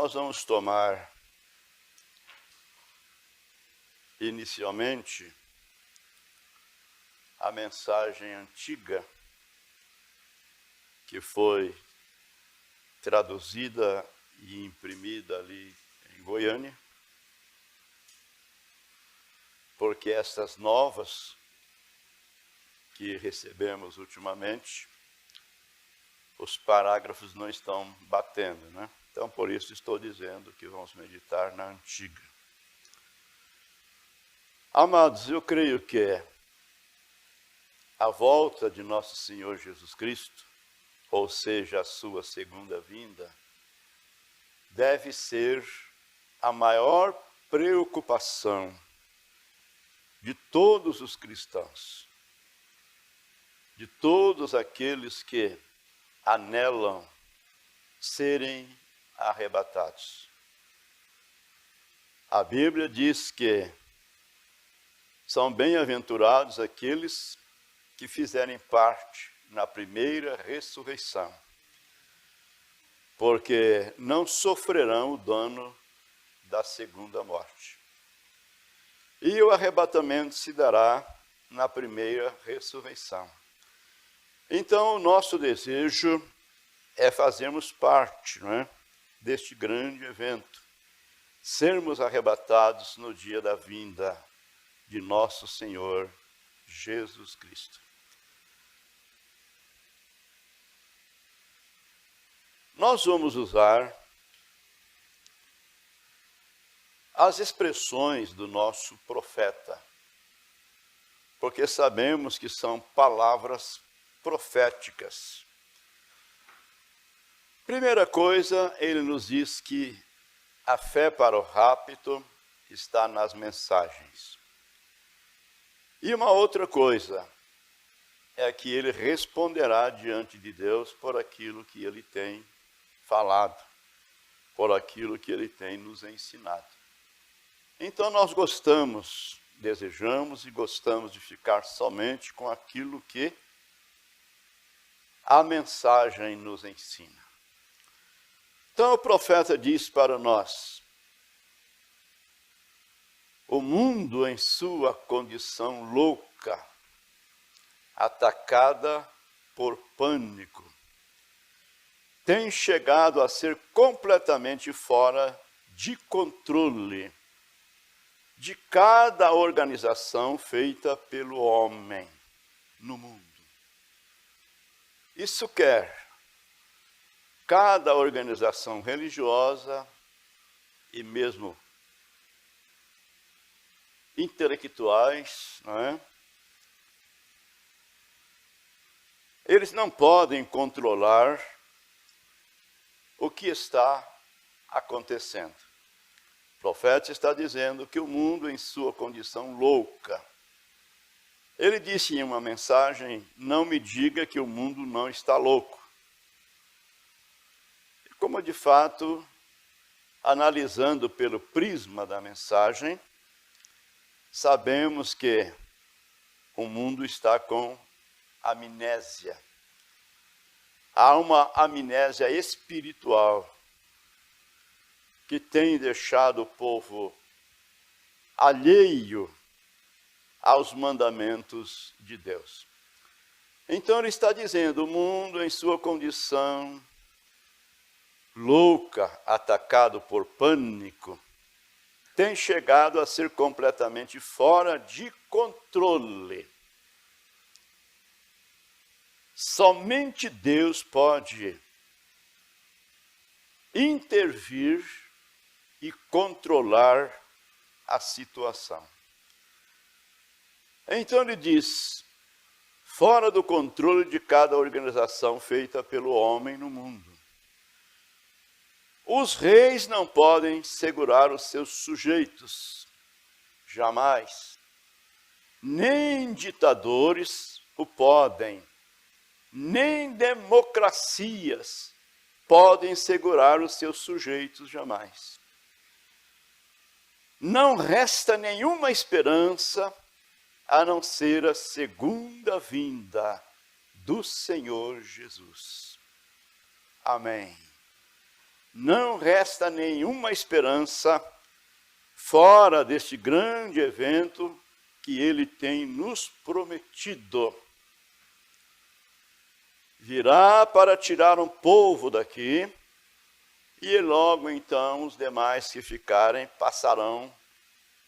Nós vamos tomar inicialmente a mensagem antiga que foi traduzida e imprimida ali em Goiânia, porque estas novas que recebemos ultimamente, os parágrafos não estão batendo, né? Então, por isso estou dizendo que vamos meditar na antiga. Amados, eu creio que a volta de nosso Senhor Jesus Cristo, ou seja, a sua segunda vinda, deve ser a maior preocupação de todos os cristãos, de todos aqueles que anelam serem arrebatados. A Bíblia diz que são bem-aventurados aqueles que fizerem parte na primeira ressurreição, porque não sofrerão o dano da segunda morte. E o arrebatamento se dará na primeira ressurreição. Então, o nosso desejo é fazermos parte, não é, deste grande evento, sermos arrebatados no dia da vinda de nosso Senhor Jesus Cristo. Nós vamos usar as expressões do nosso profeta, porque sabemos que são palavras proféticas. Primeira coisa, ele nos diz que a fé para o rapto está nas mensagens. E uma outra coisa é que ele responderá diante de Deus por aquilo que ele tem falado, por aquilo que ele tem nos ensinado. Então nós gostamos, desejamos e gostamos de ficar somente com aquilo que a mensagem nos ensina. Então o profeta diz para nós: o mundo em sua condição louca, atacada por pânico, tem chegado a ser completamente fora de controle de cada organização feita pelo homem no mundo. Isso quer cada organização religiosa e mesmo intelectuais, não é? Eles não podem controlar o que está acontecendo. O profeta está dizendo que o mundo em sua condição louca. Ele disse em uma mensagem: não me diga que o mundo não está louco. Como de fato, analisando pelo prisma da mensagem, sabemos que o mundo está com amnésia. Há uma amnésia espiritual que tem deixado o povo alheio aos mandamentos de Deus. Então ele está dizendo: o mundo em sua condição louca, atacado por pânico, tem chegado a ser completamente fora de controle. Somente Deus pode intervir e controlar a situação. Então ele diz, fora do controle de cada organização feita pelo homem no mundo. Os reis não podem segurar os seus sujeitos, jamais. Nem ditadores o podem, nem democracias podem segurar os seus sujeitos, jamais. Não resta nenhuma esperança a não ser a segunda vinda do Senhor Jesus. Amém. Não resta nenhuma esperança fora deste grande evento que Ele tem nos prometido. Virá para tirar um povo daqui, e logo então os demais que ficarem passarão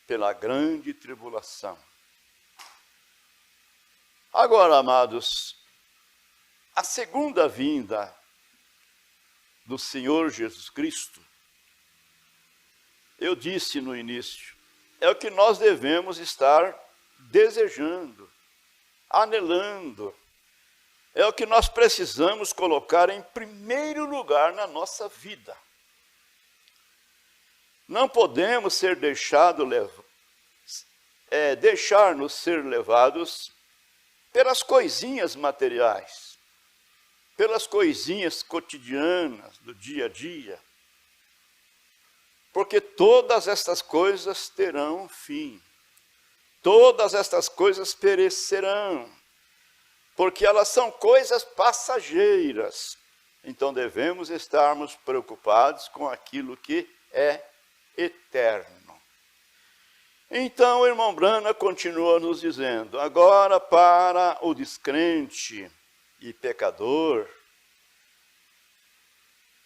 pela grande tribulação. Agora, amados, a segunda vinda do Senhor Jesus Cristo, eu disse no início, é o que nós devemos estar desejando, anelando. É o que nós precisamos colocar em primeiro lugar na nossa vida. Não podemos deixar-nos ser levados pelas coisinhas materiais, pelas coisinhas cotidianas do dia a dia, porque todas estas coisas terão fim, todas estas coisas perecerão, porque elas são coisas passageiras. Então devemos estarmos preocupados com aquilo que é eterno. Então o irmão Brana continua nos dizendo, agora para o descrente e pecador,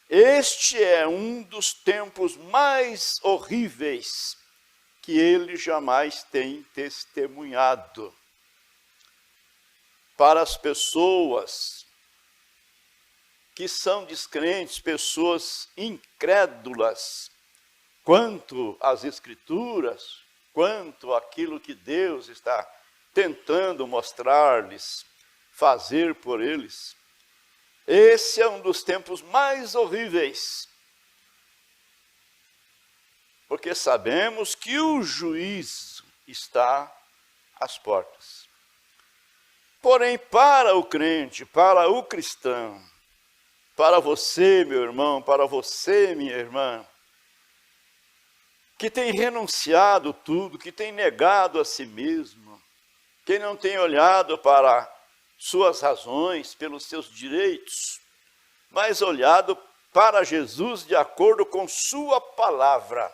este é um dos tempos mais horríveis que ele jamais tem testemunhado. Para as pessoas que são descrentes, pessoas incrédulas, quanto às Escrituras, quanto àquilo que Deus está tentando mostrar-lhes, fazer por eles. Esse é um dos tempos mais horríveis, porque sabemos que o juízo está às portas. Porém, para o crente, para o cristão, para você, meu irmão, para você, minha irmã, que tem renunciado tudo, que tem negado a si mesmo, que não tem olhado para suas razões, pelos seus direitos, mas olhado para Jesus de acordo com sua palavra.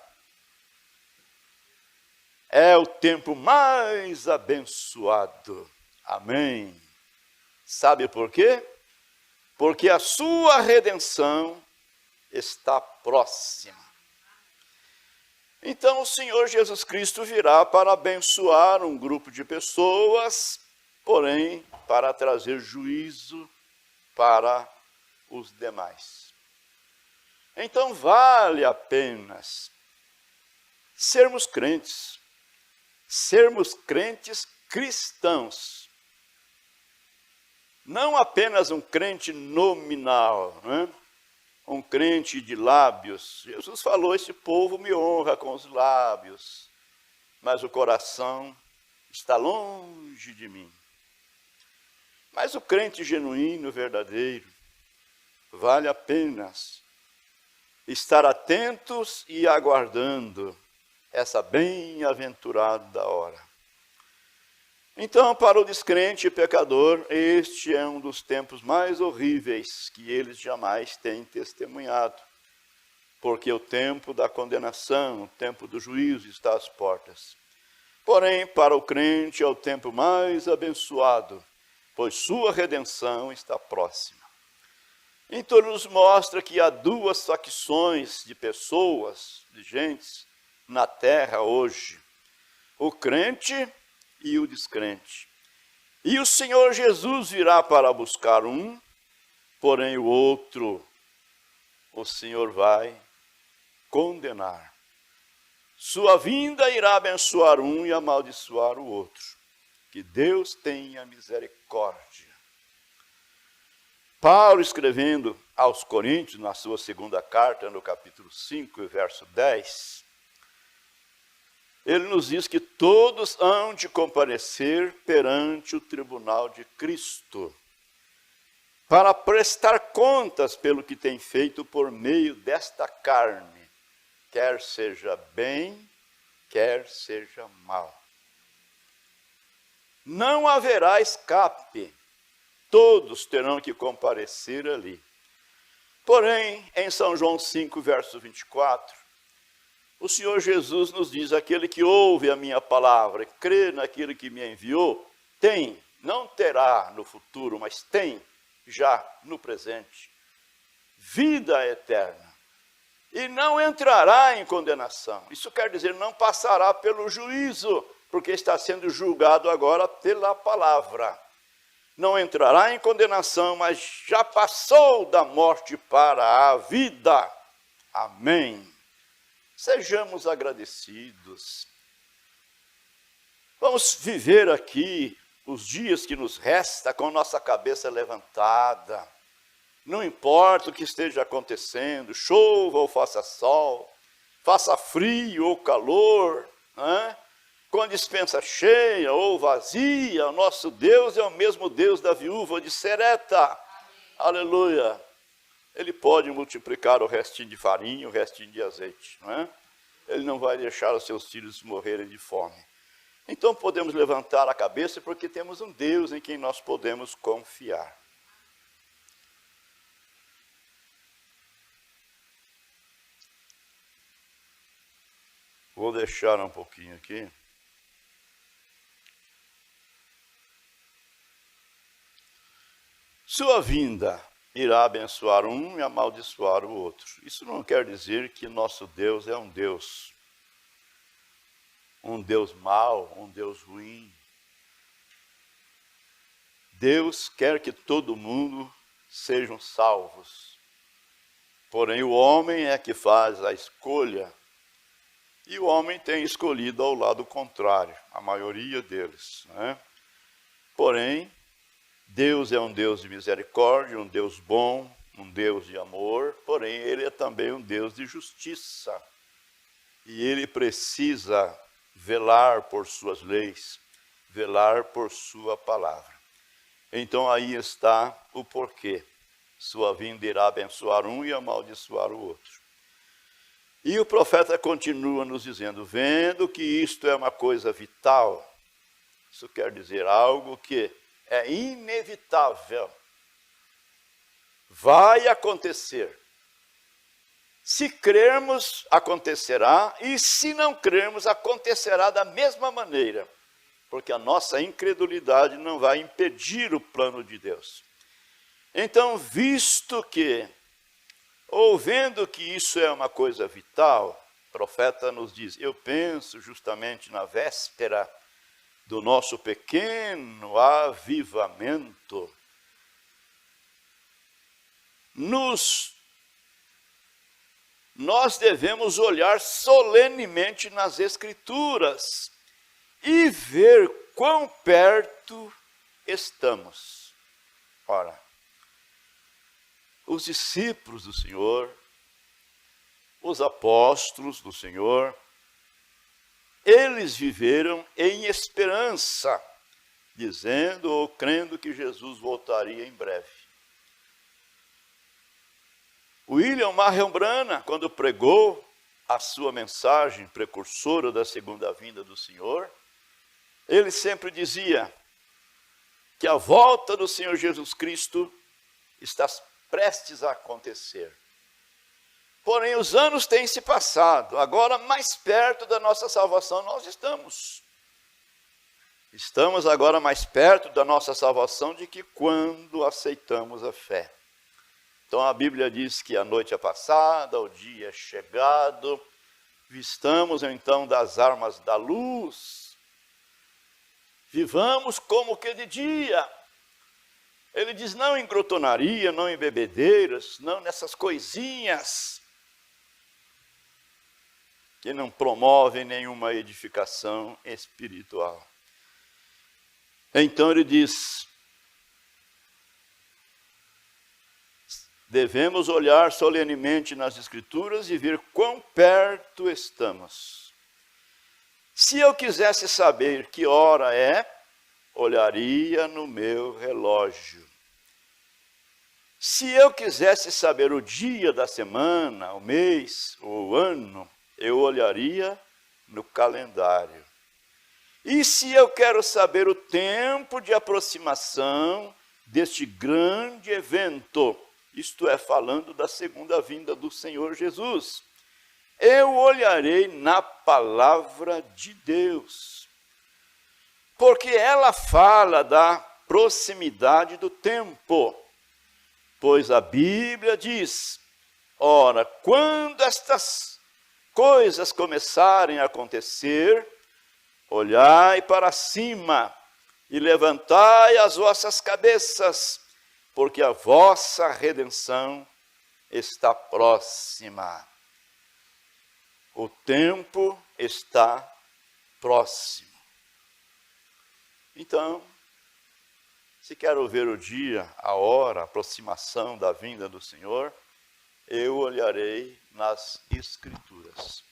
É o tempo mais abençoado. Amém. Sabe por quê? Porque a sua redenção está próxima. Então o Senhor Jesus Cristo virá para abençoar um grupo de pessoas, porém para trazer juízo para os demais. Então vale a pena sermos crentes cristãos. Não apenas um crente nominal, né? Um crente de lábios. Jesus falou, esse povo me honra com os lábios, mas o coração está longe de mim. Mas o crente genuíno, verdadeiro, vale a pena estar atentos e aguardando essa bem-aventurada hora. Então, para o descrente e pecador, este é um dos tempos mais horríveis que eles jamais têm testemunhado, porque o tempo da condenação, o tempo do juízo está às portas. Porém, para o crente é o tempo mais abençoado, pois sua redenção está próxima. Então, nos mostra que há duas facções de pessoas, de gentes, na terra hoje: o crente e o descrente. E o Senhor Jesus virá para buscar um, porém o outro o Senhor vai condenar. Sua vinda irá abençoar um e amaldiçoar o outro. Que Deus tenha misericórdia. Paulo, escrevendo aos Coríntios, na sua segunda carta, no capítulo 5, verso 10, ele nos diz que todos hão de comparecer perante o tribunal de Cristo, para prestar contas pelo que tem feito por meio desta carne, quer seja bem, quer seja mal. Não haverá escape, todos terão que comparecer ali. Porém, em São João 5, verso 24, o Senhor Jesus nos diz: aquele que ouve a minha palavra e crê naquele que me enviou, tem, não terá no futuro, mas tem já no presente, vida eterna. E não entrará em condenação. Isso quer dizer, não passará pelo juízo, porque está sendo julgado agora pela palavra. Não entrará em condenação, mas já passou da morte para a vida. Amém. Sejamos agradecidos. Vamos viver aqui os dias que nos resta com nossa cabeça levantada. Não importa o que esteja acontecendo, chova ou faça sol, faça frio ou calor, né? Com a despensa cheia ou vazia, o nosso Deus é o mesmo Deus da viúva de Sereta. Amém. Aleluia. Ele pode multiplicar o restinho de farinha, o restinho de azeite, não é? Ele não vai deixar os seus filhos morrerem de fome. Então podemos levantar a cabeça porque temos um Deus em quem nós podemos confiar. Vou deixar um pouquinho aqui. Sua vinda irá abençoar um e amaldiçoar o outro. Isso não quer dizer que nosso Deus é um Deus mau, um Deus ruim. Deus quer que todo mundo sejam salvos. Porém, o homem é que faz a escolha. E o homem tem escolhido ao lado contrário, a maioria deles, né? Porém, Deus é um Deus de misericórdia, um Deus bom, um Deus de amor, porém Ele é também um Deus de justiça. E Ele precisa velar por suas leis, velar por sua palavra. Então aí está o porquê. Sua vinda irá abençoar um e amaldiçoar o outro. E o profeta continua nos dizendo, vendo que isto é uma coisa vital, isso quer dizer algo que é inevitável, vai acontecer. Se crermos, acontecerá, e se não crermos, acontecerá da mesma maneira, porque a nossa incredulidade não vai impedir o plano de Deus. Então, visto que, ou vendo que isso é uma coisa vital, o profeta nos diz, eu penso justamente na véspera do nosso pequeno avivamento, nós devemos olhar solenemente nas Escrituras e ver quão perto estamos. Ora, os discípulos do Senhor, os apóstolos do Senhor, eles viveram em esperança, dizendo ou crendo que Jesus voltaria em breve. William Marion Branham, quando pregou a sua mensagem precursora da segunda vinda do Senhor, ele sempre dizia que a volta do Senhor Jesus Cristo está prestes a acontecer. Porém, os anos têm se passado, agora mais perto da nossa salvação nós estamos. Estamos agora mais perto da nossa salvação de que quando aceitamos a fé. Então a Bíblia diz que a noite é passada, o dia é chegado, vistamos então das armas da luz. Vivamos como que de dia. Ele diz, não em glotonaria, não em bebedeiras, não nessas coisinhas que não promovem nenhuma edificação espiritual. Então ele diz, devemos olhar solenemente nas Escrituras e ver quão perto estamos. Se eu quisesse saber que hora é, olharia no meu relógio. Se eu quisesse saber o dia da semana, o mês, o ano, eu olharia no calendário. E se eu quero saber o tempo de aproximação deste grande evento, isto é, falando da segunda vinda do Senhor Jesus, eu olharei na palavra de Deus. Porque ela fala da proximidade do tempo. Pois a Bíblia diz, ora, quando estas coisas começarem a acontecer, olhai para cima e levantai as vossas cabeças, porque a vossa redenção está próxima. O tempo está próximo. Então, se quero ver o dia, a hora, a aproximação da vinda do Senhor, eu olharei nas Escrituras.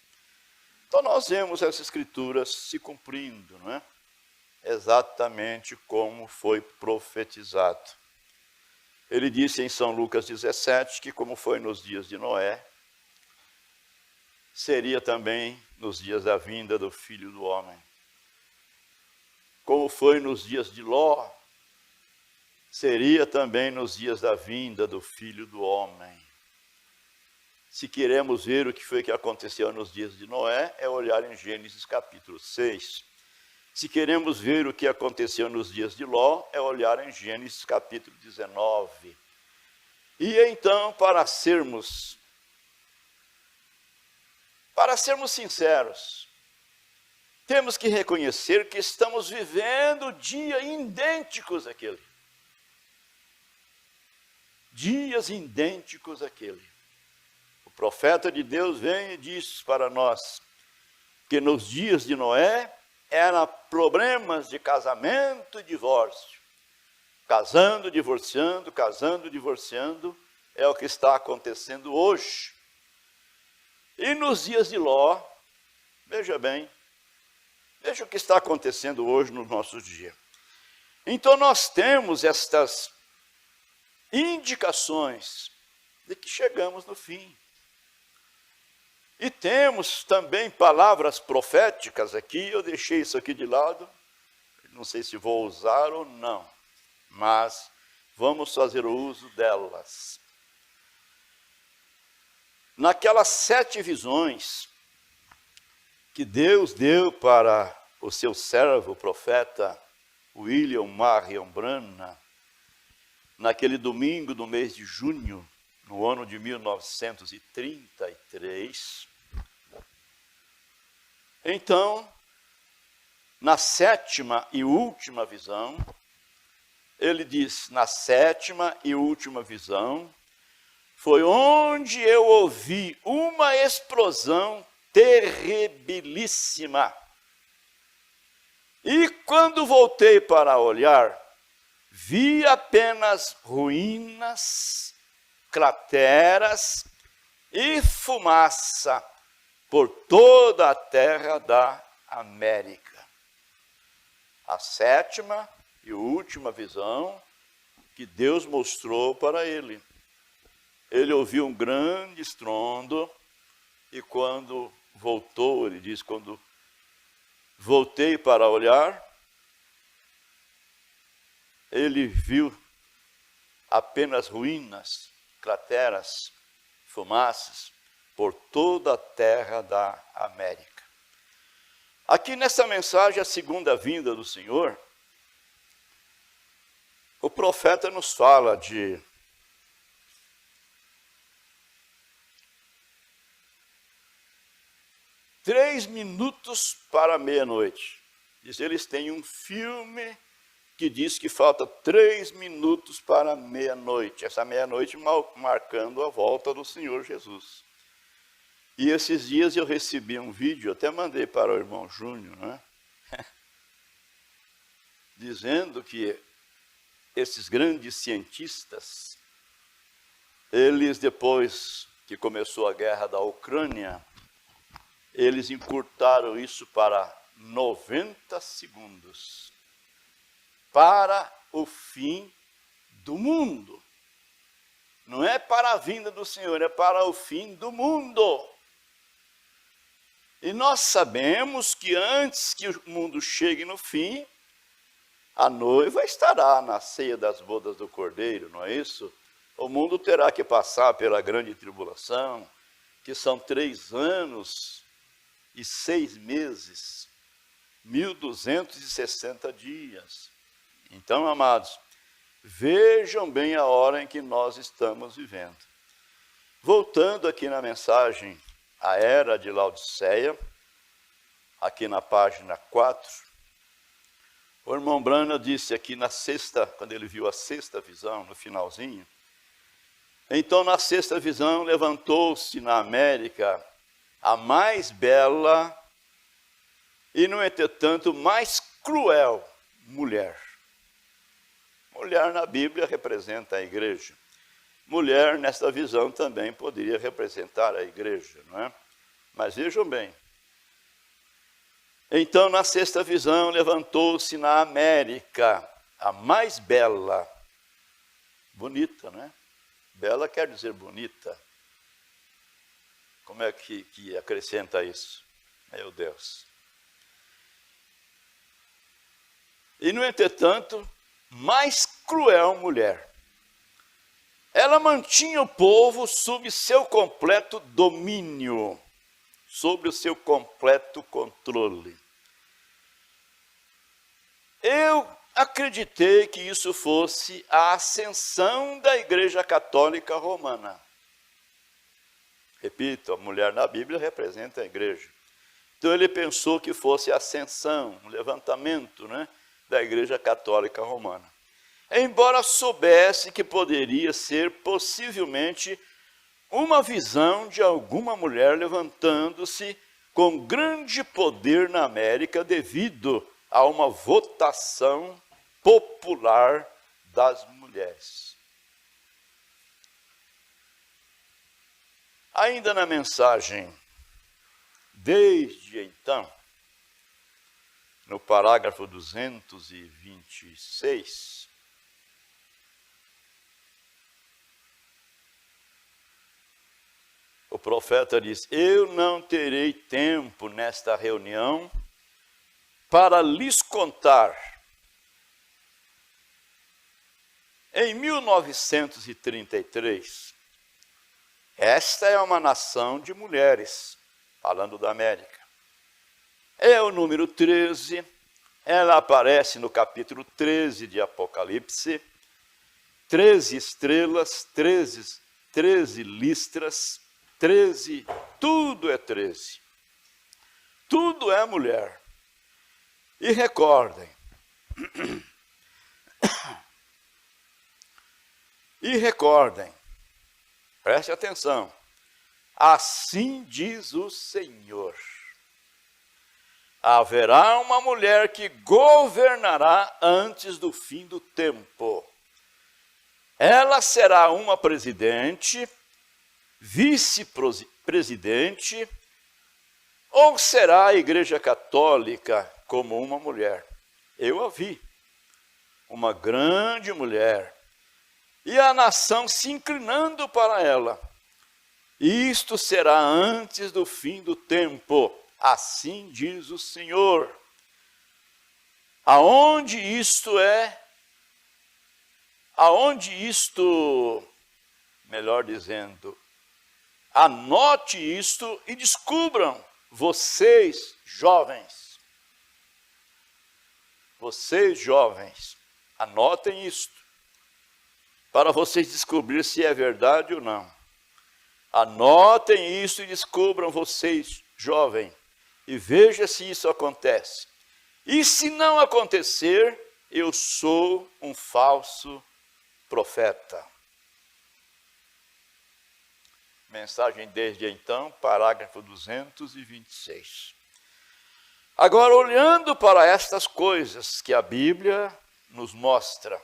Então nós vemos essas Escrituras se cumprindo, não é? Exatamente como foi profetizado. Ele disse em São Lucas 17 que como foi nos dias de Noé, seria também nos dias da vinda do Filho do Homem. Como foi nos dias de Ló, seria também nos dias da vinda do Filho do Homem. Se queremos ver o que foi que aconteceu nos dias de Noé, é olhar em Gênesis capítulo 6. Se queremos ver o que aconteceu nos dias de Ló, é olhar em Gênesis capítulo 19. E então, para sermos sinceros, temos que reconhecer que estamos vivendo dias idênticos àquele. Dias idênticos àquele. O profeta de Deus vem e diz para nós que nos dias de Noé eram problemas de casamento e divórcio. Casando, divorciando, é o que está acontecendo hoje. E nos dias de Ló, veja bem, veja o que está acontecendo hoje no nosso dia. Então nós temos estas indicações de que chegamos no fim. E temos também palavras proféticas aqui, eu deixei isso aqui de lado, não sei se vou usar ou não, mas vamos fazer o uso delas. Naquelas 7 visões que Deus deu para o seu servo, o profeta William Marion Branham, naquele domingo do mês de junho, no ano de 1933. Então, na 7ª e última visão, ele diz, na 7ª e última visão, foi onde eu ouvi uma explosão terribilíssima. E quando voltei para olhar, vi apenas ruínas, crateras e fumaça por toda a terra da América. A 7ª e última visão que Deus mostrou para ele. Ele ouviu um grande estrondo e quando voltou, ele diz, quando voltei para olhar, ele viu apenas ruínas, crateras, fumaças por toda a terra da América. Aqui nessa mensagem, a segunda vinda do Senhor, o profeta nos fala de 3 minutos para meia-noite. Diz, eles têm um filme que diz que falta 3 minutos para meia-noite. Essa meia-noite marcando a volta do Senhor Jesus. E esses dias eu recebi um vídeo, até mandei para o irmão Júnior, né? Dizendo que esses grandes cientistas, eles depois que começou a guerra da Ucrânia, eles encurtaram isso para 90 segundos, para o fim do mundo. Não é para a vinda do Senhor, é para o fim do mundo. E nós sabemos que antes que o mundo chegue no fim, a noiva estará na ceia das bodas do Cordeiro, não é isso? O mundo terá que passar pela grande tribulação, que são 3 anos e 6 meses, 1260 dias. Então, amados, vejam bem a hora em que nós estamos vivendo. Voltando aqui na mensagem, a era de Laodiceia, aqui na página 4, o irmão Branham disse aqui na sexta, quando ele viu a sexta visão, no finalzinho, então na sexta visão levantou-se na América a mais bela e, no entretanto, mais cruel mulher. Mulher na Bíblia representa a igreja. Mulher nesta visão também poderia representar a igreja, não é? Mas vejam bem. Então, na sexta visão, levantou-se na América a mais bela, bonita, né? Bela quer dizer bonita. Como é que acrescenta isso? Meu Deus. E, no entretanto, mais cruel mulher. Ela mantinha o povo sob seu completo domínio, sobre o seu completo controle. Eu acreditei que isso fosse a ascensão da Igreja Católica Romana. Repito, a mulher na Bíblia representa a igreja. Então ele pensou que fosse a ascensão, um levantamento, né, da Igreja Católica Romana. Embora soubesse que poderia ser possivelmente uma visão de alguma mulher levantando-se com grande poder na América devido a uma votação popular das mulheres. Ainda na mensagem, desde então, no parágrafo 226, o profeta diz: eu não terei tempo nesta reunião para lhes contar. Em 1933, esta é uma nação de mulheres, falando da América. É o número 13, ela aparece no capítulo 13 de Apocalipse, 13 estrelas, 13 listras, 13, tudo é 13. Tudo é mulher. E recordem, preste atenção, assim diz o Senhor: haverá uma mulher que governará antes do fim do tempo. Ela será uma presidente, vice-presidente, ou será a Igreja Católica como uma mulher. Eu a vi, uma grande mulher, e a nação se inclinando para ela. Isto será antes do fim do tempo, assim diz o Senhor. Aonde isto, melhor dizendo, anote isto e descubram, vocês jovens, anotem isto, para vocês descobrirem se é verdade ou não. Anotem isso e descubram, vocês jovens, e veja se isso acontece. E se não acontecer, eu sou um falso profeta. Mensagem desde então, parágrafo 226. Agora, olhando para estas coisas que a Bíblia nos mostra,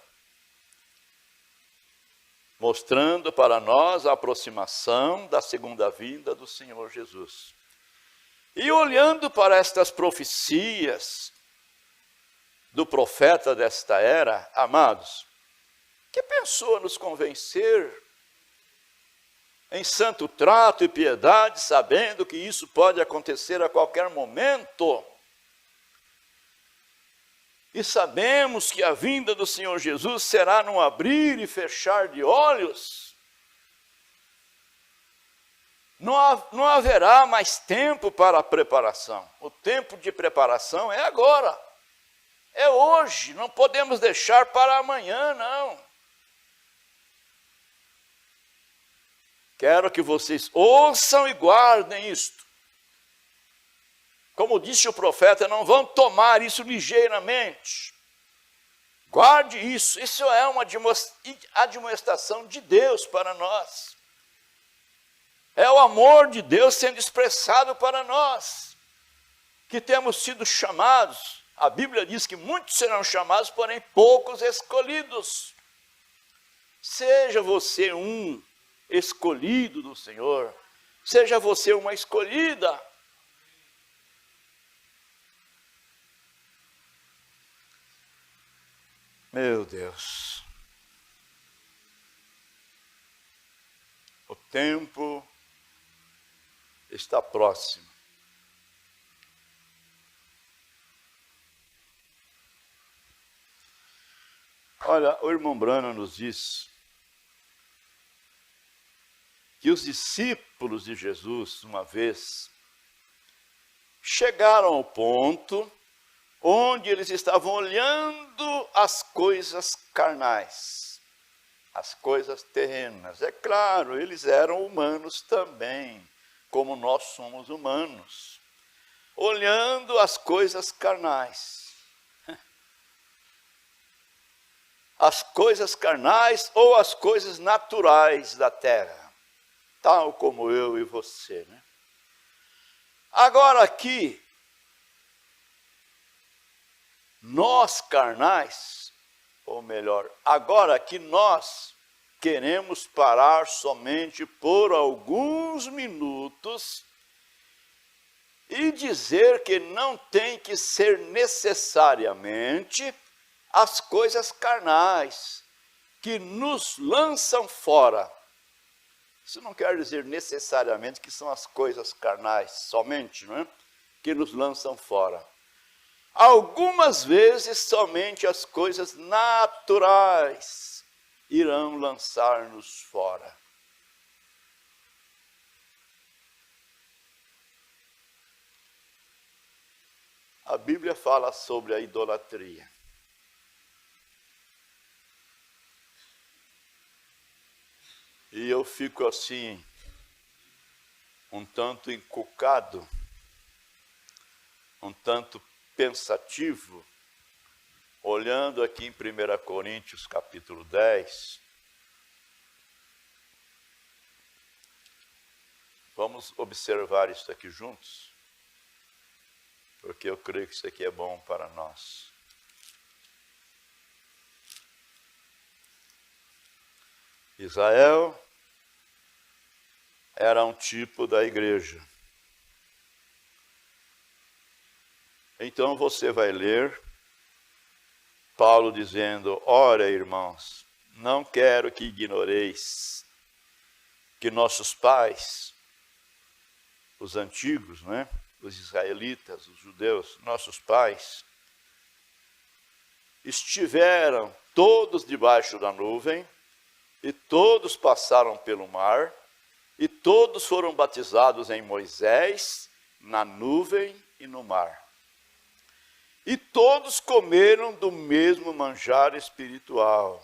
mostrando para nós a aproximação da segunda vinda do Senhor Jesus. E olhando para estas profecias do profeta desta era, amados, que pensou nos convencer em santo trato e piedade, sabendo que isso pode acontecer a qualquer momento. E sabemos que a vinda do Senhor Jesus será num abrir e fechar de olhos. Não haverá mais tempo para a preparação. O tempo de preparação é agora. É hoje. Não podemos deixar para amanhã, não. Quero que vocês ouçam e guardem isto. Como disse o profeta, não vão tomar isso ligeiramente. Guarde isso. Isso é uma admoestação de Deus para nós. É o amor de Deus sendo expressado para nós, que temos sido chamados. A Bíblia diz que muitos serão chamados, porém poucos escolhidos. Seja você um escolhido do Senhor. Seja você uma escolhida. Meu Deus. O tempo está próximo. Olha, o irmão Branham nos diz que os discípulos de Jesus, uma vez, chegaram ao ponto onde eles estavam olhando as coisas carnais, as coisas terrenas. É claro, eles eram humanos também, como nós somos humanos, olhando as coisas carnais. As coisas carnais ou as coisas naturais da terra, tal como eu e você, né? Agora aqui, nós carnais, ou melhor, agora que nós queremos parar somente por alguns minutos e dizer que não tem que ser necessariamente as coisas carnais que nos lançam fora. Isso não quer dizer necessariamente que são as coisas carnais somente, não é? Que nos lançam fora. Algumas vezes somente as coisas naturais irão lançar-nos fora. A Bíblia fala sobre a idolatria. E eu fico assim, um tanto encucado, um tanto pensativo, olhando aqui em 1 Coríntios capítulo 10. Vamos observar isso aqui juntos, porque eu creio que isso aqui é bom para nós. Israel era um tipo da igreja. Então você vai ler Paulo dizendo: ora, irmãos, não quero que ignoreis que nossos pais, os antigos, né? Os israelitas, os judeus, nossos pais, estiveram todos debaixo da nuvem, e todos passaram pelo mar, e todos foram batizados em Moisés, na nuvem e no mar. E todos comeram do mesmo manjar espiritual,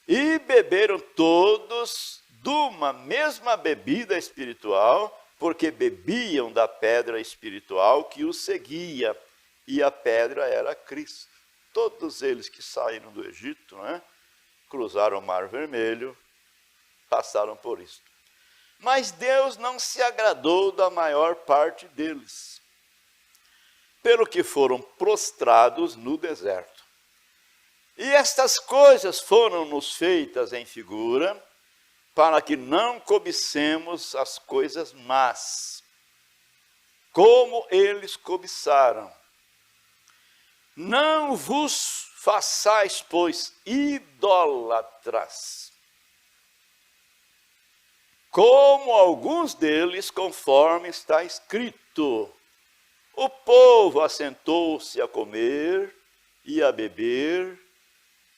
e beberam todos de uma mesma bebida espiritual, porque bebiam da pedra espiritual que os seguia, e a pedra era Cristo. Todos eles que saíram do Egito, né, cruzaram o Mar Vermelho, passaram por isso. Mas Deus não se agradou da maior parte deles, pelo que foram prostrados no deserto. E estas coisas foram-nos feitas em figura, para que não cobicemos as coisas más, como eles cobiçaram. Não vos façais, pois, idólatras, como alguns deles, conforme está escrito. O povo assentou-se a comer e a beber,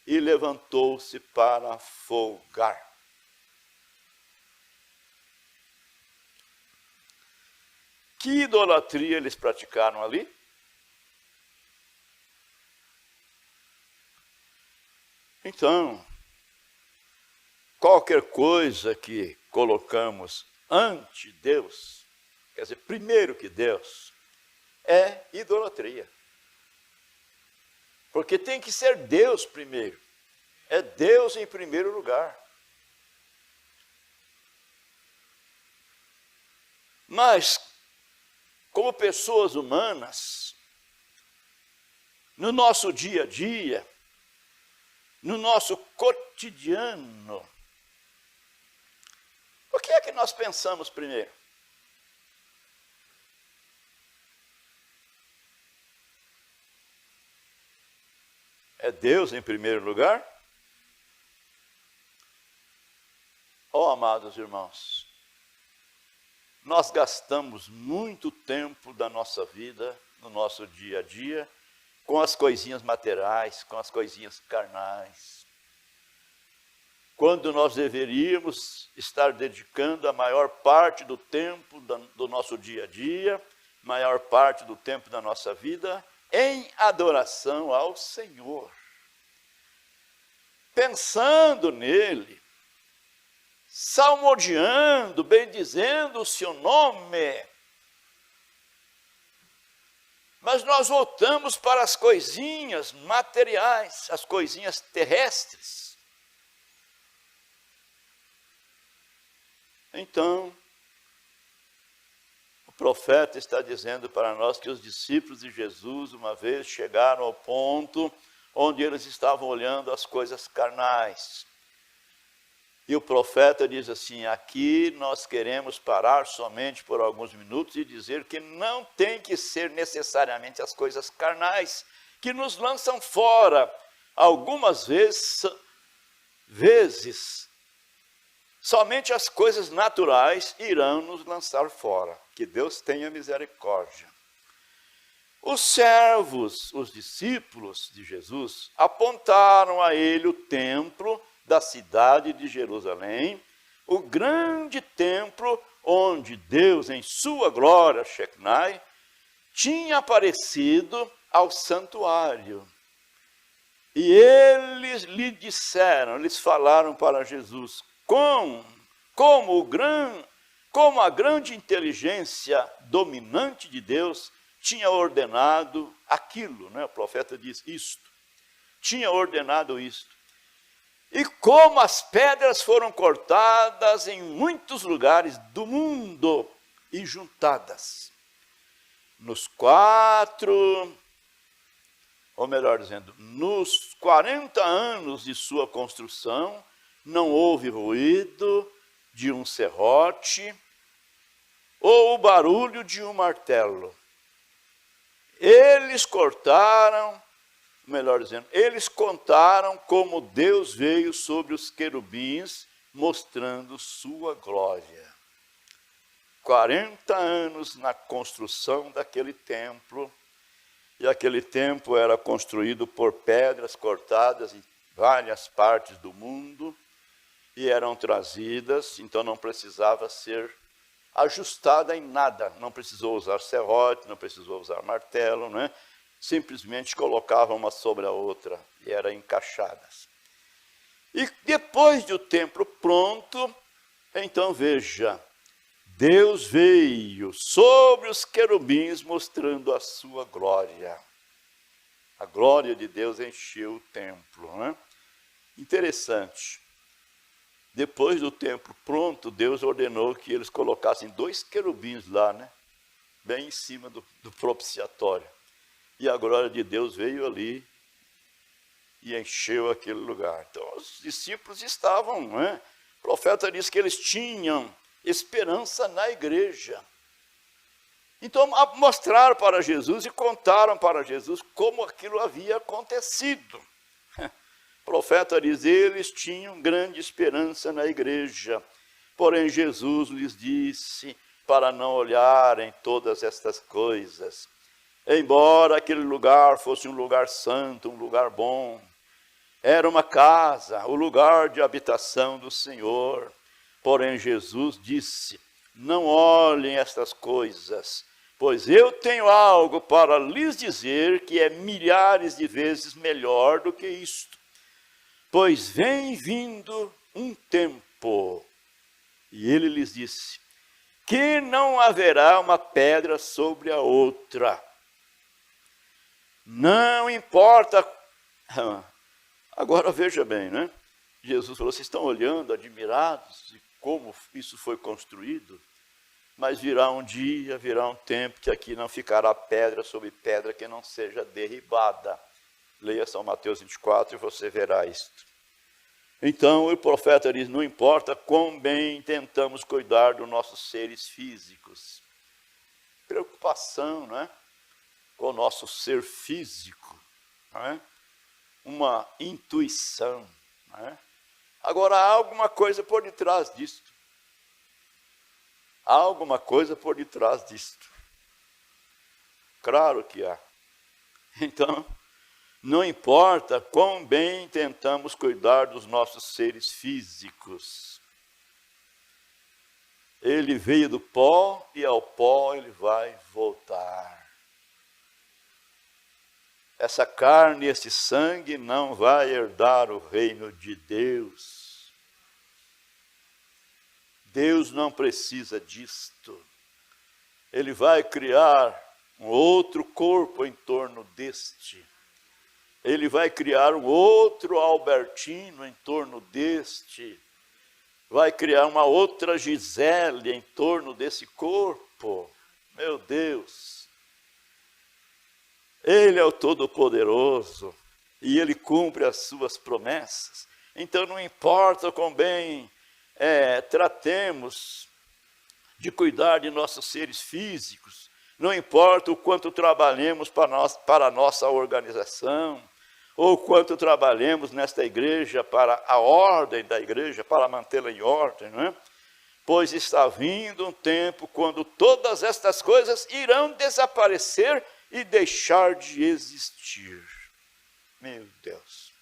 e levantou-se para folgar. Que idolatria eles praticaram ali? Então, qualquer coisa que colocamos ante Deus, quer dizer, primeiro que Deus, é idolatria. Porque tem que ser Deus primeiro. É Deus em primeiro lugar. Mas, como pessoas humanas, no nosso dia a dia, no nosso cotidiano, o que é que nós pensamos primeiro? É Deus em primeiro lugar? Oh, amados irmãos, nós gastamos muito tempo da nossa vida, no nosso dia a dia, com as coisinhas materiais, com as coisinhas carnais. Quando nós deveríamos estar dedicando a maior parte do tempo do nosso dia a dia, maior parte do tempo da nossa vida, em adoração ao Senhor. Pensando nele, salmodiando, bendizendo o seu nome. Mas nós voltamos para as coisinhas materiais, as coisinhas terrestres. Então, o profeta está dizendo para nós que os discípulos de Jesus, uma vez, chegaram ao ponto onde eles estavam olhando as coisas carnais. E o profeta diz assim: aqui nós queremos parar somente por alguns minutos e dizer que não tem que ser necessariamente as coisas carnais que nos lançam fora. Algumas vezes, somente as coisas naturais irão nos lançar fora. Que Deus tenha misericórdia. Os servos, os discípulos de Jesus, apontaram a ele o templo da cidade de Jerusalém, o grande templo onde Deus, em sua glória, Shekinah, tinha aparecido ao santuário. E eles lhe disseram, eles falaram para Jesus, como a grande inteligência dominante de Deus tinha ordenado aquilo, né? O profeta diz isto, tinha ordenado isto. E como as pedras foram cortadas em muitos lugares do mundo e juntadas. Nos 40 anos de sua construção, não houve ruído de um serrote ou o barulho de um martelo. Eles contaram como Deus veio sobre os querubins, mostrando sua glória. 40 anos na construção daquele templo, e aquele templo era construído por pedras cortadas em várias partes do mundo, e eram trazidas, então não precisava ser ajustada em nada, não precisou usar serrote, não precisou usar martelo, não é? Simplesmente colocavam uma sobre a outra e eram encaixadas. E depois do templo pronto, então veja, Deus veio sobre os querubins mostrando a sua glória. A glória de Deus encheu o templo, né? Interessante. Depois do templo pronto, Deus ordenou que eles colocassem 2 querubins lá, né? Bem em cima do propiciatório. E a glória de Deus veio ali e encheu aquele lugar. Então, os discípulos estavam, né? O profeta disse que eles tinham esperança na igreja. Então, mostraram para Jesus e contaram para Jesus como aquilo havia acontecido. O profeta diz, eles tinham grande esperança na igreja. Porém, Jesus lhes disse para não olharem todas estas coisas. Embora aquele lugar fosse um lugar santo, um lugar bom, era uma casa, o lugar de habitação do Senhor. Porém, Jesus disse, não olhem estas coisas, pois eu tenho algo para lhes dizer que é milhares de vezes melhor do que isto. Pois vem vindo um tempo, e ele lhes disse, que não haverá uma pedra sobre a outra. Não importa. Agora veja bem, né? Jesus falou, vocês estão olhando, admirados de como isso foi construído, mas virá um dia, virá um tempo que aqui não ficará pedra sobre pedra que não seja derribada. Leia São Mateus 24 e você verá isto. Então o profeta diz, não importa quão bem tentamos cuidar dos nossos seres físicos. Preocupação, não é? Com o nosso ser físico, não é? Uma intuição, não é? Agora há alguma coisa por detrás disto. Há alguma coisa por detrás disto. Claro que há. Então, não importa quão bem tentamos cuidar dos nossos seres físicos. Ele veio do pó e ao pó ele vai voltar. Essa carne e esse sangue não vai herdar o reino de Deus. Deus não precisa disto. Ele vai criar um outro corpo em torno deste. Ele vai criar um outro Albertino em torno deste. Vai criar uma outra Gisele em torno desse corpo. Meu Deus! Ele é o Todo-Poderoso e Ele cumpre as suas promessas. Então não importa quão bem tratemos de cuidar de nossos seres físicos, não importa o quanto trabalhemos para a nossa organização, ou quanto trabalhemos nesta igreja para a ordem da igreja, para mantê-la em ordem, não é? Pois está vindo um tempo quando todas estas coisas irão desaparecer e deixar de existir. Meu Deus.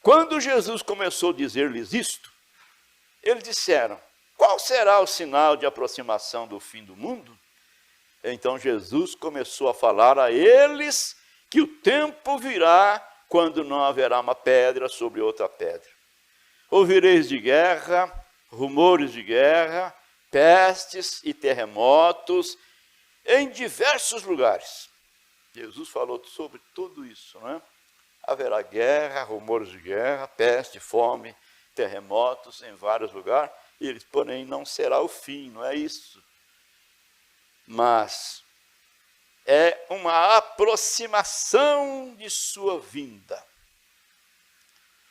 Quando Jesus começou a dizer-lhes isto, eles disseram, qual será o sinal de aproximação do fim do mundo? Então Jesus começou a falar a eles que o tempo virá quando não haverá uma pedra sobre outra pedra. Ouvireis de guerra, rumores de guerra, pestes e terremotos, em diversos lugares. Jesus falou sobre tudo isso, né? Haverá guerra, rumores de guerra, peste, fome, terremotos em vários lugares. E eles, porém, não será o fim, não é isso. Mas é uma aproximação de sua vinda.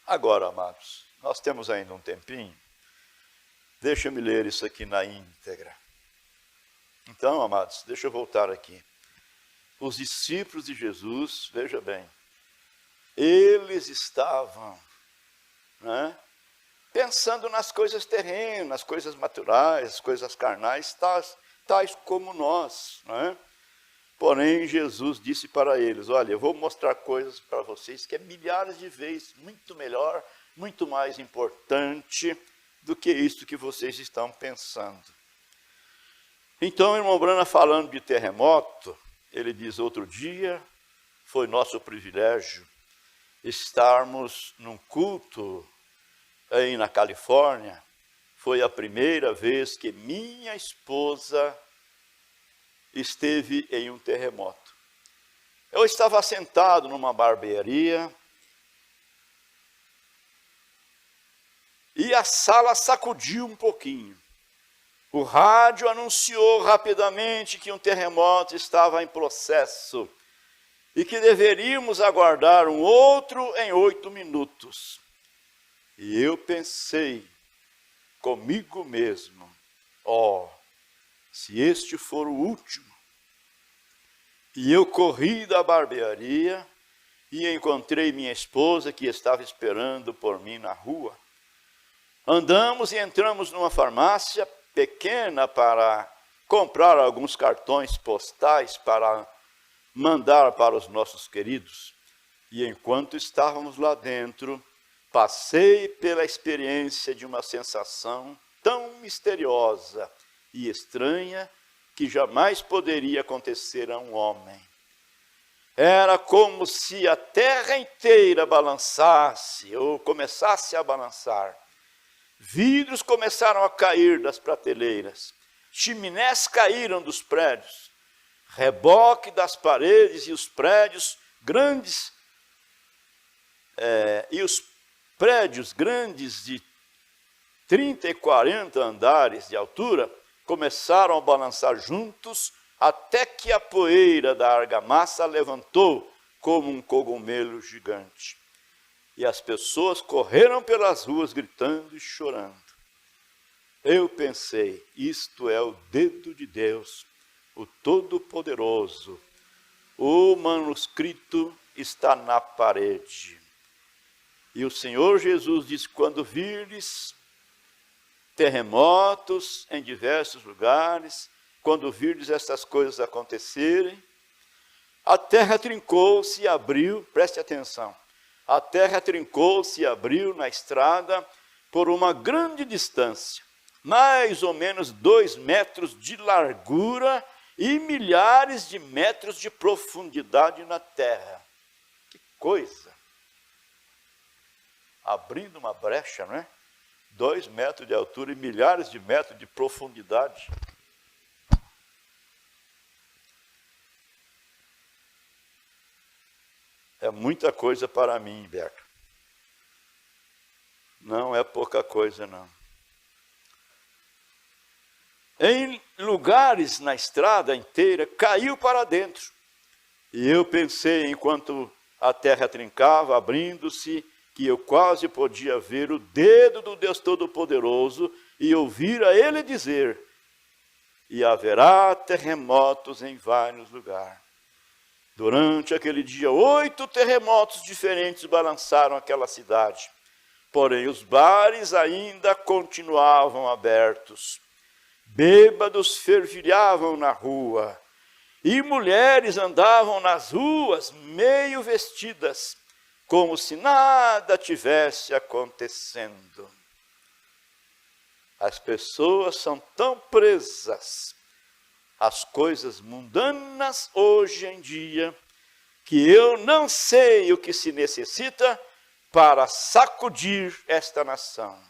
Agora, amados, nós temos ainda um tempinho. Deixa-me ler isso aqui na íntegra. Então, amados, deixa eu voltar aqui. Os discípulos de Jesus, veja bem, eles estavam, né, pensando nas coisas terrenas, nas coisas naturais, coisas carnais, tais como nós, né? Porém, Jesus disse para eles, olha, eu vou mostrar coisas para vocês que é milhares de vezes muito melhor, muito mais importante do que isso que vocês estão pensando. Então, o irmão Brana, falando de terremoto, ele diz, outro dia, foi nosso privilégio estarmos num culto aí na Califórnia. Foi a primeira vez que minha esposa esteve em um terremoto. Eu estava sentado numa barbearia e a sala sacudiu um pouquinho. O rádio anunciou rapidamente que um terremoto estava em processo e que deveríamos aguardar um outro em 8 minutos. E eu pensei comigo mesmo, se este for o último. E eu corri da barbearia e encontrei minha esposa que estava esperando por mim na rua. Andamos e entramos numa farmácia pequena para comprar alguns cartões postais para mandar para os nossos queridos. E enquanto estávamos lá dentro, passei pela experiência de uma sensação tão misteriosa e estranha que jamais poderia acontecer a um homem. Era como se a terra inteira balançasse ou começasse a balançar. Vidros começaram a cair das prateleiras, chaminés caíram dos prédios, reboque das paredes e os prédios grandes, de 30 e 40 andares de altura, começaram a balançar juntos, até que a poeira da argamassa levantou como um cogumelo gigante. E as pessoas correram pelas ruas gritando e chorando. Eu pensei, isto é o dedo de Deus, o Todo-Poderoso. O manuscrito está na parede. E o Senhor Jesus disse, quando virdes terremotos em diversos lugares, quando virdes estas coisas acontecerem, a terra trincou-se e abriu, preste atenção, a terra trincou-se e abriu na estrada por uma grande distância, mais ou menos 2 metros de largura e milhares de metros de profundidade na terra. Que coisa! Abrindo uma brecha, não é? 2 metros de altura e milhares de metros de profundidade. É muita coisa para mim, Beto. Não é pouca coisa, não. Em lugares na estrada inteira, caiu para dentro. E eu pensei, enquanto a terra trincava, abrindo-se, que eu quase podia ver o dedo do Deus Todo-Poderoso e ouvir a Ele dizer, e haverá terremotos em vários lugares. Durante aquele dia, 8 terremotos diferentes balançaram aquela cidade. Porém, os bares ainda continuavam abertos. Bêbados fervilhavam na rua. E mulheres andavam nas ruas meio vestidas, como se nada tivesse acontecendo. As pessoas são tão presas às coisas mundanas hoje em dia, que eu não sei o que se necessita para sacudir esta nação.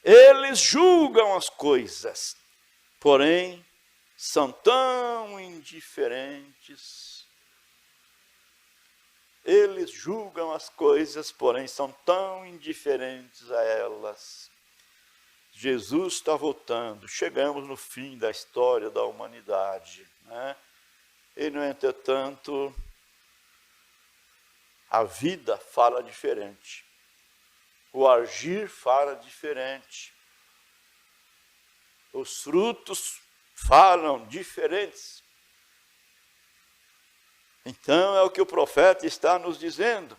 Eles julgam as coisas, porém são tão indiferentes. Eles julgam as coisas, porém são tão indiferentes a elas. Jesus está voltando, chegamos no fim da história da humanidade, né? E, no entretanto, a vida fala diferente, o agir fala diferente, os frutos falam diferentes. Então, é o que o profeta está nos dizendo.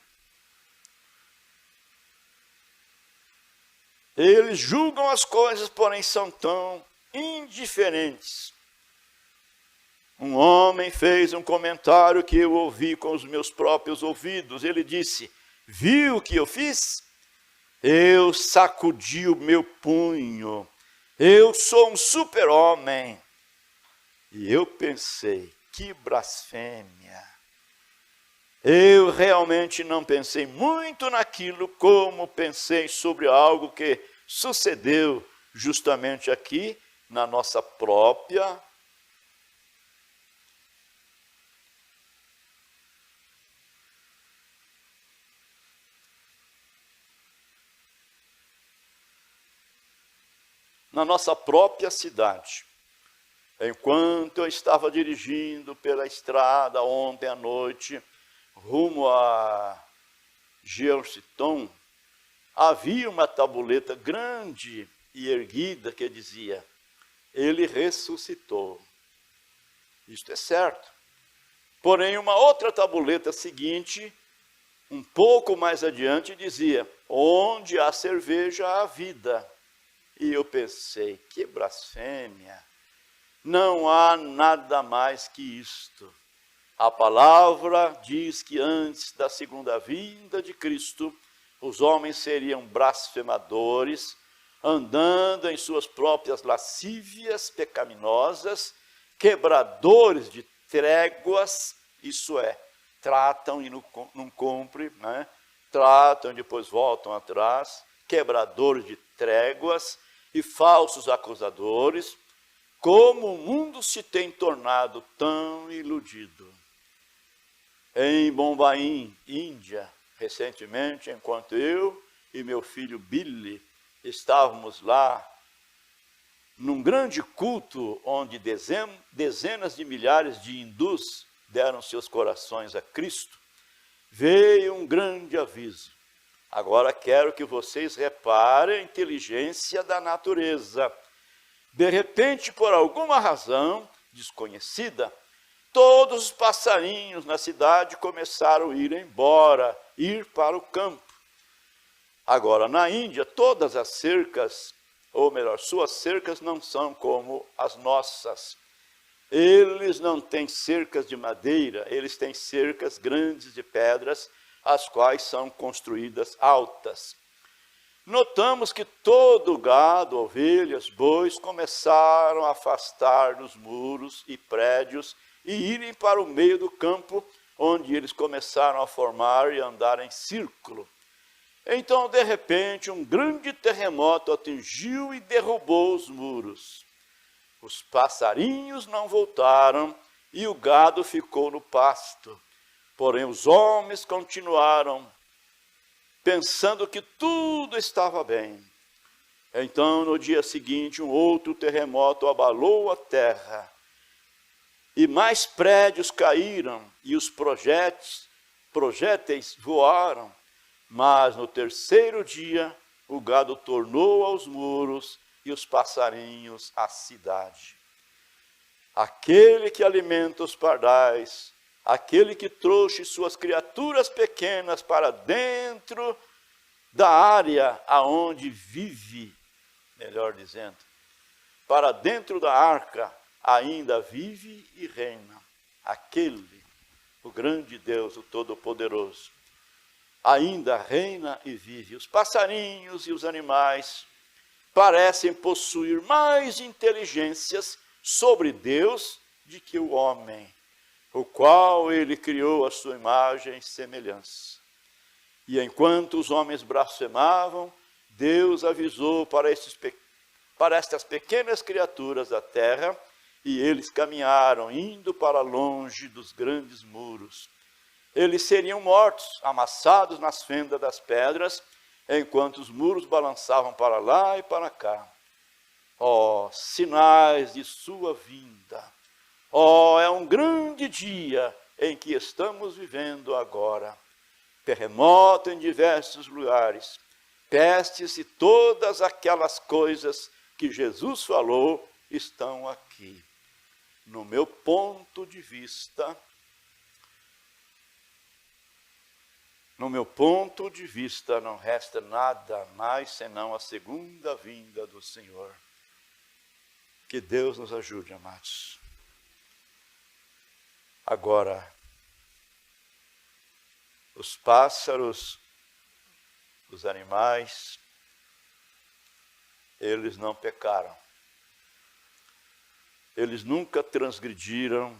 Eles julgam as coisas, porém são tão indiferentes. Um homem fez um comentário que eu ouvi com os meus próprios ouvidos. Ele disse, viu o que eu fiz? Eu sacudi o meu punho. Eu sou um super-homem. E eu pensei, que blasfêmia. Eu realmente não pensei muito naquilo como pensei sobre algo que sucedeu justamente aqui na nossa própria na nossa própria cidade. Enquanto eu estava dirigindo pela estrada ontem à noite, rumo a Georgetown, havia uma tabuleta grande e erguida que dizia: ele ressuscitou. Isto é certo. Porém, uma outra tabuleta seguinte, um pouco mais adiante, dizia: onde há cerveja, há vida. E eu pensei, que blasfêmia! Não há nada mais que isto. A palavra diz que antes da segunda vinda de Cristo, os homens seriam blasfemadores, andando em suas próprias lascívias pecaminosas, quebradores de tréguas, isso é, tratam e não cumprem, né? Tratam e depois voltam atrás, quebradores de tréguas e falsos acusadores. Como o mundo se tem tornado tão iludido. Em Bombaim, Índia, recentemente, enquanto eu e meu filho Billy estávamos lá, num grande culto onde dezenas de milhares de hindus deram seus corações a Cristo, veio um grande aviso. Agora quero que vocês reparem a inteligência da natureza. De repente, por alguma razão desconhecida, todos os passarinhos na cidade começaram a ir embora, ir para o campo. Agora, na Índia, todas as cercas, ou melhor, suas cercas não são como as nossas. Eles não têm cercas de madeira, eles têm cercas grandes de pedras, as quais são construídas altas. Notamos que todo o gado, ovelhas, bois, começaram a afastar dos muros e prédios e irem para o meio do campo, onde eles começaram a formar e andar em círculo. Então, de repente, um grande terremoto atingiu e derrubou os muros. Os passarinhos não voltaram e o gado ficou no pasto. Porém, os homens continuaram pensando que tudo estava bem. Então, no dia seguinte, um outro terremoto abalou a terra. E mais prédios caíram e os projéteis voaram. Mas no terceiro dia, o gado tornou aos muros e os passarinhos à cidade. Aquele que alimenta os pardais, aquele que trouxe suas criaturas pequenas para dentro da área aonde vive, melhor dizendo, para dentro da arca, ainda vive e reina. Aquele, o grande Deus, o Todo-Poderoso, ainda reina e vive. Os passarinhos e os animais parecem possuir mais inteligências sobre Deus do que o homem, o qual ele criou à sua imagem e semelhança. E enquanto os homens blasfemavam, Deus avisou para estas pequenas criaturas da terra, e eles caminharam, indo para longe dos grandes muros. Eles seriam mortos, amassados nas fendas das pedras, enquanto os muros balançavam para lá e para cá. Ó, sinais de sua vinda! Ó, é um grande dia em que estamos vivendo agora. Terremoto em diversos lugares, pestes e todas aquelas coisas que Jesus falou estão aqui. No meu ponto de vista, não resta nada mais senão a segunda vinda do Senhor. Que Deus nos ajude, amados. Agora, os pássaros, os animais, eles não pecaram. Eles nunca transgrediram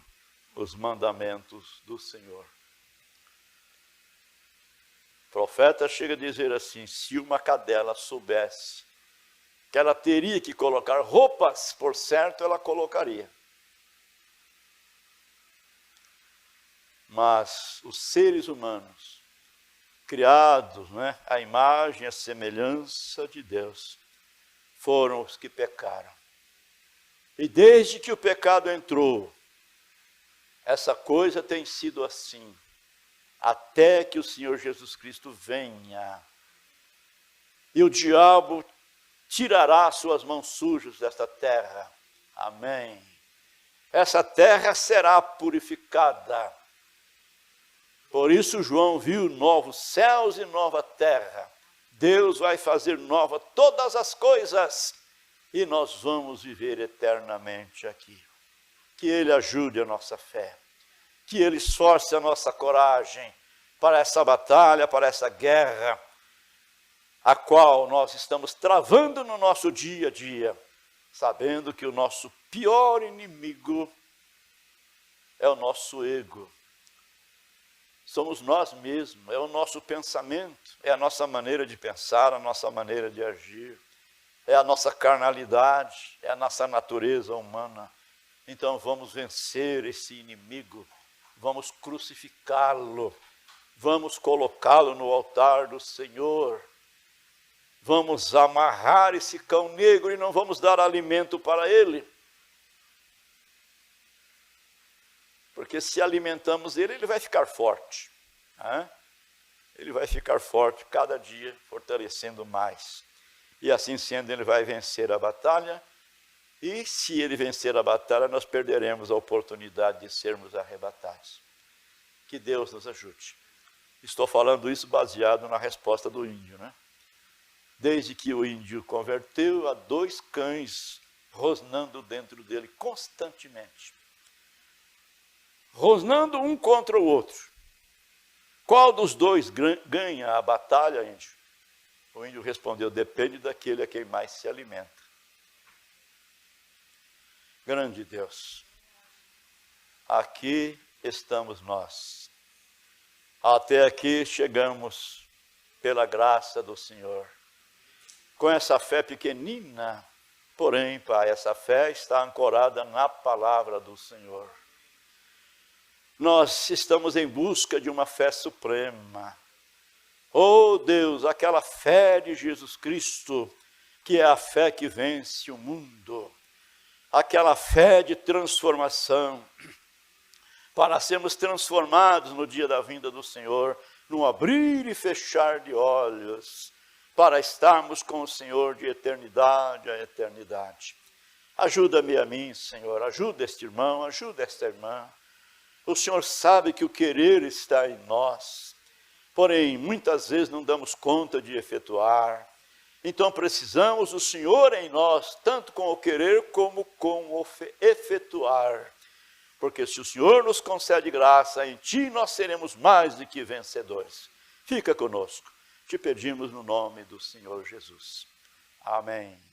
os mandamentos do Senhor. O profeta chega a dizer assim: se uma cadela soubesse que ela teria que colocar roupas, por certo ela colocaria. Mas os seres humanos, criados, à imagem e à semelhança de Deus, foram os que pecaram. E desde que o pecado entrou, essa coisa tem sido assim, até que o Senhor Jesus Cristo venha. E o diabo tirará suas mãos sujas desta terra. Amém. Essa terra será purificada. Por isso João viu novos céus e nova terra. Deus vai fazer nova todas as coisas e nós vamos viver eternamente aqui. Que Ele ajude a nossa fé, que Ele esforce a nossa coragem para essa batalha, para essa guerra, a qual nós estamos travando no nosso dia a dia, sabendo que o nosso pior inimigo é o nosso ego. Somos nós mesmos, é o nosso pensamento, é a nossa maneira de pensar, a nossa maneira de agir, é a nossa carnalidade, é a nossa natureza humana. Então vamos vencer esse inimigo, vamos crucificá-lo, vamos colocá-lo no altar do Senhor, vamos amarrar esse cão negro e não vamos dar alimento para ele. Porque se alimentamos ele, ele vai ficar forte. Né? Ele vai ficar forte cada dia, fortalecendo mais. E assim sendo, ele vai vencer a batalha. E se ele vencer a batalha, nós perderemos a oportunidade de sermos arrebatados. Que Deus nos ajude. Estou falando isso baseado na resposta do índio, né? Desde que o índio converteu, há 2 cães rosnando dentro dele constantemente. Rosnando um contra o outro. Qual dos 2 ganha a batalha, índio? O índio respondeu, depende daquele a quem mais se alimenta. Grande Deus, aqui estamos nós. Até aqui chegamos pela graça do Senhor. Com essa fé pequenina, porém, Pai, essa fé está ancorada na palavra do Senhor. Nós estamos em busca de uma fé suprema. Oh Deus, aquela fé de Jesus Cristo, que é a fé que vence o mundo. Aquela fé de transformação, para sermos transformados no dia da vinda do Senhor, num abrir e fechar de olhos, para estarmos com o Senhor de eternidade a eternidade. Ajuda-me a mim, Senhor, ajuda este irmão, ajuda esta irmã. O Senhor sabe que o querer está em nós, porém, muitas vezes não damos conta de efetuar. Então precisamos do Senhor em nós, tanto com o querer como com o efetuar. Porque se o Senhor nos concede graça, em Ti nós seremos mais do que vencedores. Fica conosco. Te pedimos no nome do Senhor Jesus. Amém.